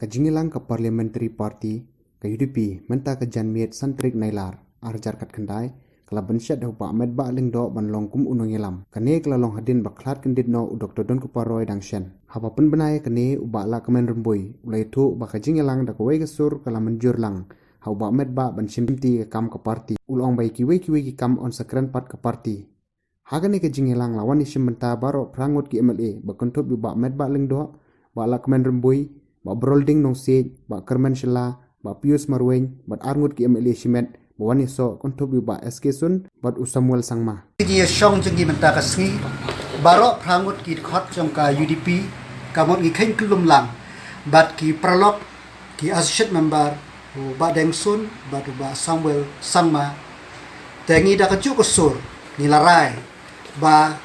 ka jingilang ka parliamentary party ka UDP menta ka janmiet santrik nailar arjar kat kendai kala bensyat hu pa med ba lingdo ban longkum unong yelam kane kala long hadin baklat kendit no Dr. Don Kuparoi dangshen hapa pen benai kane uba la kemen rembui ulai tu ba ka jingilang da kawai kesur kala menjur lang hau ba med ba ban simti ka kam ka party ulong bai kiwe ki kam on sakran pat ka party hagane ka jingilang lawan isim menta baro prangut ki MLA bakontob uba med ba lingdo ba la kemen rembui ba brolding nong sej ba kermen shela ba Pius Marweng ba arngut ki MLA Shimet ba wani so kontob ba SK Sun ba Usamuel Sangma ji shong jengi menta kasngi baro prangut ki khot jong ka UDP kamot ngi khen kulum lang bat ki pralok ki associate member ba Deng Sun ba Samuel Sangma tengi da ka ju ko sur ni larai ba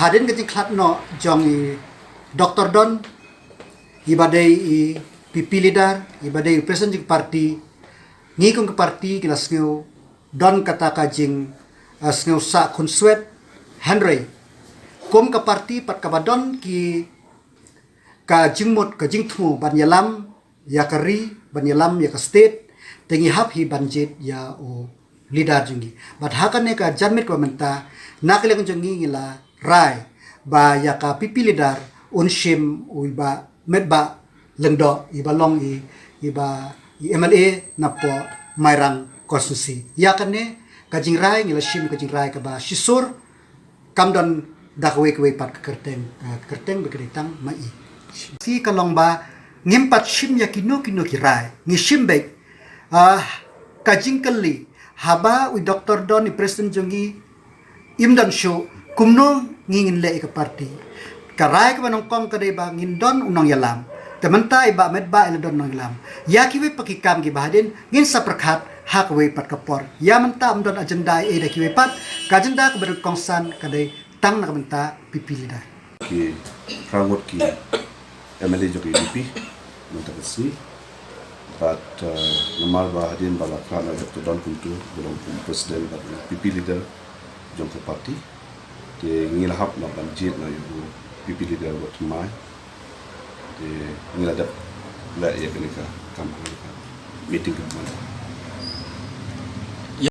hadin ke khat no jong i Dr. Don ibadai i PP leader ibadai president party ngi kong party kila sneu don kata kajing sneu sa konsuet Henry kom ka party pat ka badon ki ka jingmot ka jingthu ban yalam ya kari ban yalam ya ka state tengi hap hi banjit ya o leader jingi bat hakane ka janmit ko menta nakle ko jingi ngila rai ba ya ka PP leader unshim uiba medba lengdo iba long iba MLA na po mairang konstitusi ya kane kajing rai ngila shim kajing rai ka ba shisur kamdon dakwe kwe pat kerteng bekritang mai si kalong ba ngimpat shim ya kino ki rai ngi shim bek kajing kali haba wi Dr. Don ni president jongi imdan show kumno ngingin le ka party karai ka banong kong kadai ba ngindon unong yalam tementa iba medba ila don nong yalam ya kiwe pakikam gi bahadin ngin sa prakhat hakwe pat kapor ya menta amdon agenda e da kiwe pat ka agenda ka ber kongsan kadai tang na menta PP leader ki prangot ki MLA joki UDP menta kasi but normal bahadin bala kana Dr. Don kuntu belum president but PP leader jongko party de ngilahap na banjit na yu PP leader buat mai de ngiladap la ya kenika kam meeting kemana